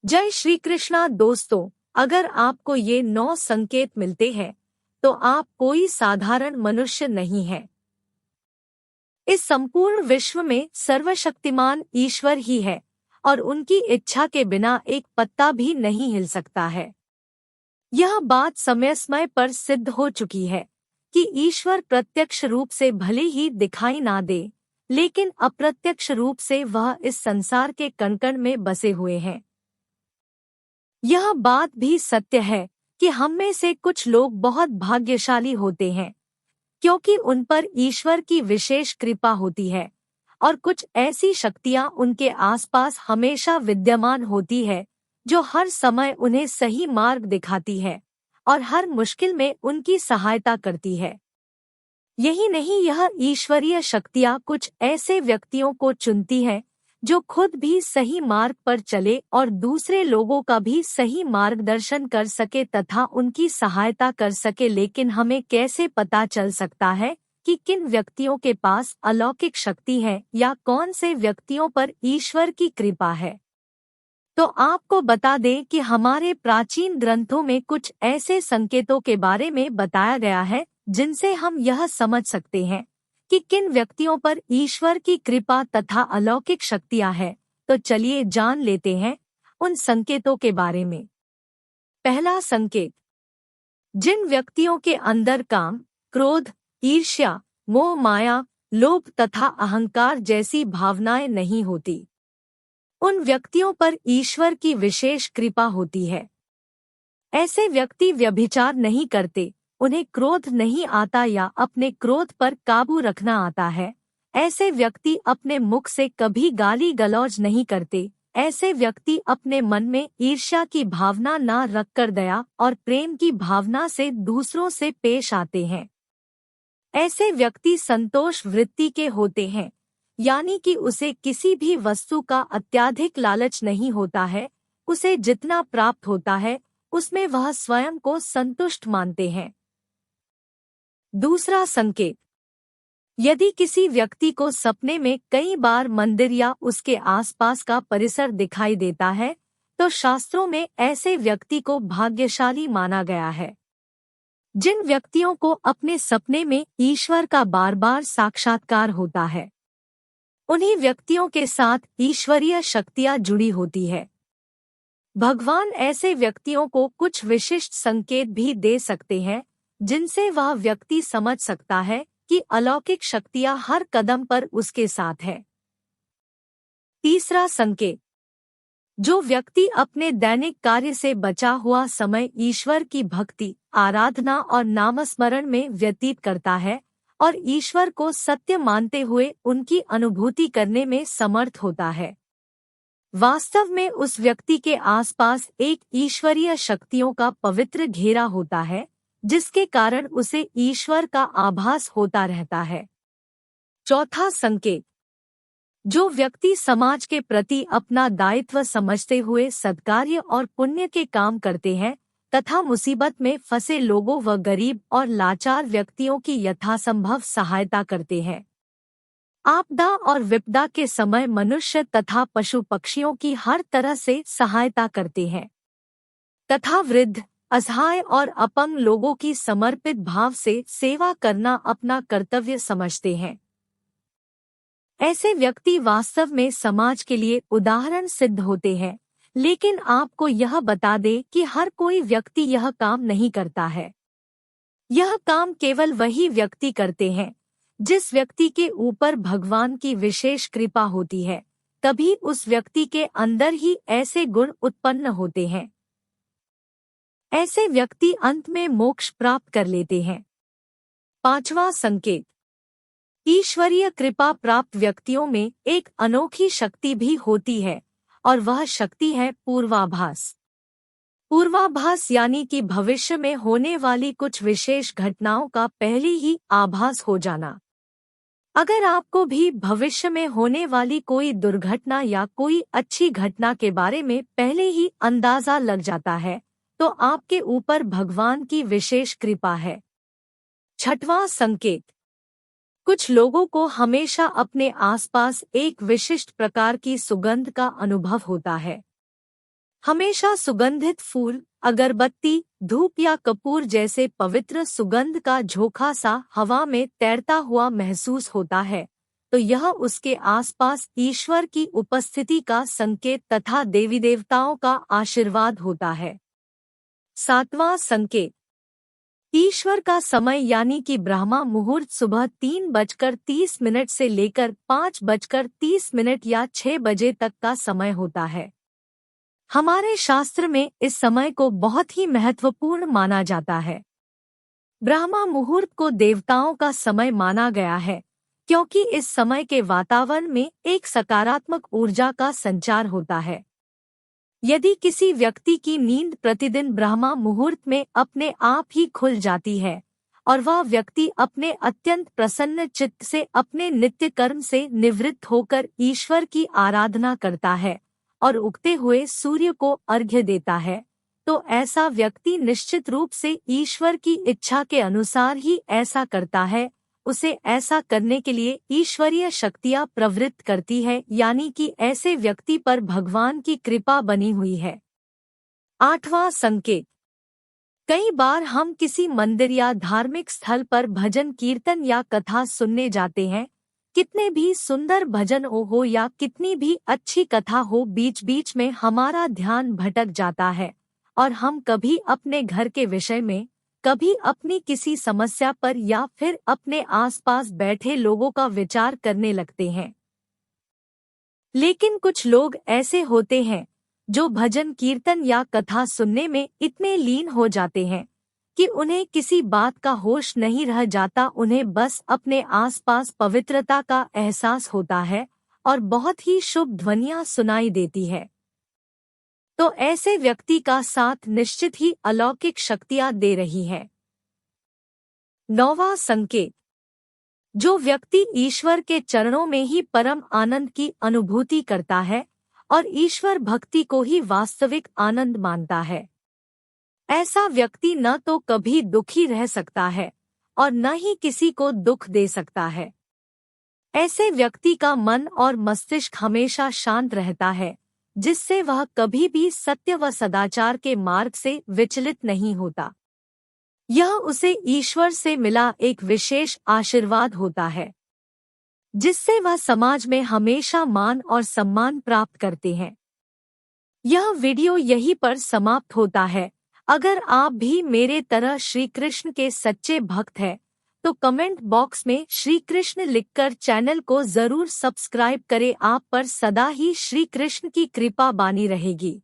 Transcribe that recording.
जय श्री कृष्णा दोस्तों। अगर आपको ये 9 संकेत मिलते हैं तो आप कोई साधारण मनुष्य नहीं है। इस संपूर्ण विश्व में सर्वशक्तिमान ईश्वर ही है और उनकी इच्छा के बिना एक पत्ता भी नहीं हिल सकता है। यह बात समय समय पर सिद्ध हो चुकी है कि ईश्वर प्रत्यक्ष रूप से भले ही दिखाई ना दे, लेकिन अप्रत्यक्ष रूप से वह इस संसार के कण-कण में बसे हुए हैं। यह बात भी सत्य है कि हम में से कुछ लोग बहुत भाग्यशाली होते हैं क्योंकि उन पर ईश्वर की विशेष कृपा होती है और कुछ ऐसी शक्तियां उनके आसपास हमेशा विद्यमान होती है जो हर समय उन्हें सही मार्ग दिखाती है और हर मुश्किल में उनकी सहायता करती है। यही नहीं, यह ईश्वरीय शक्तियां कुछ ऐसे व्यक्तियों को चुनती हैं जो खुद भी सही मार्ग पर चले और दूसरे लोगों का भी सही मार्गदर्शन कर सके तथा उनकी सहायता कर सके। लेकिन हमें कैसे पता चल सकता है कि किन व्यक्तियों के पास अलौकिक शक्ति है या कौन से व्यक्तियों पर ईश्वर की कृपा है? तो आपको बता दें कि हमारे प्राचीन ग्रंथों में कुछ ऐसे संकेतों के बारे में बताया गया है जिनसे हम यह समझ सकते हैं कि किन व्यक्तियों पर ईश्वर की कृपा तथा अलौकिक शक्तियां हैं। तो चलिए जान लेते हैं उन संकेतों के बारे में। पहला संकेत, जिन व्यक्तियों के अंदर काम, क्रोध, ईर्ष्या, मोह माया, लोभ तथा अहंकार जैसी भावनाएं नहीं होती, उन व्यक्तियों पर ईश्वर की विशेष कृपा होती है। ऐसे व्यक्ति व्यभिचार नहीं करते, उन्हें क्रोध नहीं आता या अपने क्रोध पर काबू रखना आता है। ऐसे व्यक्ति अपने मुख से कभी गाली गलौज नहीं करते। ऐसे व्यक्ति अपने मन में ईर्ष्या की भावना न रखकर दया और प्रेम की भावना से दूसरों से पेश आते हैं। ऐसे व्यक्ति संतोष वृत्ति के होते हैं, यानी कि उसे किसी भी वस्तु का अत्यधिक लालच नहीं होता है। उसे जितना प्राप्त होता है उसमें वह स्वयं को संतुष्ट मानते हैं। दूसरा संकेत, यदि किसी व्यक्ति को सपने में कई बार मंदिर या उसके आसपास का परिसर दिखाई देता है तो शास्त्रों में ऐसे व्यक्ति को भाग्यशाली माना गया है। जिन व्यक्तियों को अपने सपने में ईश्वर का बार बार साक्षात्कार होता है, उन्हीं व्यक्तियों के साथ ईश्वरीय शक्तियां जुड़ी होती है। भगवान ऐसे व्यक्तियों को कुछ विशिष्ट संकेत भी दे सकते हैं जिनसे वह व्यक्ति समझ सकता है कि अलौकिक शक्तियां हर कदम पर उसके साथ है। तीसरा संकेत, जो व्यक्ति अपने दैनिक कार्य से बचा हुआ समय ईश्वर की भक्ति, आराधना और नामस्मरण में व्यतीत करता है और ईश्वर को सत्य मानते हुए उनकी अनुभूति करने में समर्थ होता है, वास्तव में उस व्यक्ति के आसपास एक ईश्वरीय शक्तियों का पवित्र घेरा होता है जिसके कारण उसे ईश्वर का आभास होता रहता है। चौथा संकेत, जो व्यक्ति समाज के प्रति अपना दायित्व समझते हुए सद्कार्य और पुण्य के काम करते हैं तथा मुसीबत में फंसे लोगों व गरीब और लाचार व्यक्तियों की यथासंभव सहायता करते हैं। आपदा और विपदा के समय मनुष्य तथा पशु पक्षियों की हर तरह से सहायता करते हैं तथा वृद्ध, असहाय और अपंग लोगों की समर्पित भाव से सेवा करना अपना कर्तव्य समझते हैं। ऐसे व्यक्ति वास्तव में समाज के लिए उदाहरण सिद्ध होते हैं। लेकिन आपको यह बता दें कि हर कोई व्यक्ति यह काम नहीं करता है। यह काम केवल वही व्यक्ति करते हैं जिस व्यक्ति के ऊपर भगवान की विशेष कृपा होती है, तभी उस व्यक्ति के अंदर ही ऐसे गुण उत्पन्न होते हैं। ऐसे व्यक्ति अंत में मोक्ष प्राप्त कर लेते हैं। पांचवा संकेत, ईश्वरीय कृपा प्राप्त व्यक्तियों में एक अनोखी शक्ति भी होती है और वह शक्ति है पूर्वाभास। पूर्वाभास यानी कि भविष्य में होने वाली कुछ विशेष घटनाओं का पहले ही आभास हो जाना। अगर आपको भी भविष्य में होने वाली कोई दुर्घटना या कोई अच्छी घटना के बारे में पहले ही अंदाजा लग जाता है तो आपके ऊपर भगवान की विशेष कृपा है। छठवां संकेत, कुछ लोगों को हमेशा अपने आसपास एक विशिष्ट प्रकार की सुगंध का अनुभव होता है। हमेशा सुगंधित फूल, अगरबत्ती, धूप या कपूर जैसे पवित्र सुगंध का झोंका सा हवा में तैरता हुआ महसूस होता है, तो यह उसके आसपास ईश्वर की उपस्थिति का संकेत तथा देवी देवताओं का आशीर्वाद होता है। 7वां संकेत, ईश्वर का समय यानी कि ब्रह्मा मुहूर्त सुबह 3:30 से लेकर 5:30 या 6 बजे तक का समय होता है। हमारे शास्त्र में इस समय को बहुत ही महत्वपूर्ण माना जाता है। ब्रह्मा मुहूर्त को देवताओं का समय माना गया है, क्योंकि इस समय के वातावरण में एक सकारात्मक ऊर्जा का संचार होता है। यदि किसी व्यक्ति की नींद प्रतिदिन ब्रह्मा मुहूर्त में अपने आप ही खुल जाती है और वह व्यक्ति अपने अत्यंत प्रसन्न चित्त से अपने नित्य कर्म से निवृत्त होकर ईश्वर की आराधना करता है और उगते हुए सूर्य को अर्घ्य देता है, तो ऐसा व्यक्ति निश्चित रूप से ईश्वर की इच्छा के अनुसार ही ऐसा करता है। उसे ऐसा करने के लिए ईश्वरीय शक्तियां प्रवृत्त करती है, यानी कि ऐसे व्यक्ति पर भगवान की कृपा बनी हुई है। 8वां संकेत, कई बार हम किसी मंदिर या धार्मिक स्थल पर भजन कीर्तन या कथा सुनने जाते हैं। कितने भी सुंदर भजन हो या कितनी भी अच्छी कथा हो, बीच बीच में हमारा ध्यान भटक जाता है और हम कभी अपने घर के विषय में, कभी अपनी किसी समस्या पर या फिर अपने आसपास बैठे लोगों का विचार करने लगते हैं। लेकिन कुछ लोग ऐसे होते हैं जो भजन कीर्तन या कथा सुनने में इतने लीन हो जाते हैं कि उन्हें किसी बात का होश नहीं रह जाता। उन्हें बस अपने आसपास पवित्रता का एहसास होता है और बहुत ही शुभ ध्वनियां सुनाई देती है। तो ऐसे व्यक्ति का साथ निश्चित ही अलौकिक शक्तियां दे रही है। 9वां संकेत, जो व्यक्ति ईश्वर के चरणों में ही परम आनंद की अनुभूति करता है और ईश्वर भक्ति को ही वास्तविक आनंद मानता है, ऐसा व्यक्ति न तो कभी दुखी रह सकता है और न ही किसी को दुख दे सकता है। ऐसे व्यक्ति का मन और मस्तिष्क हमेशा शांत रहता है, जिससे वह कभी भी सत्य व सदाचार के मार्ग से विचलित नहीं होता। यह उसे ईश्वर से मिला एक विशेष आशीर्वाद होता है, जिससे वह समाज में हमेशा मान और सम्मान प्राप्त करते हैं। यह वीडियो यहीं पर समाप्त होता है। अगर आप भी मेरे तरह श्री कृष्ण के सच्चे भक्त हैं, तो कमेंट बॉक्स में श्री कृष्ण लिखकर चैनल को जरूर सब्सक्राइब करें। आप पर सदा ही श्री कृष्ण की कृपा बनी रहेगी।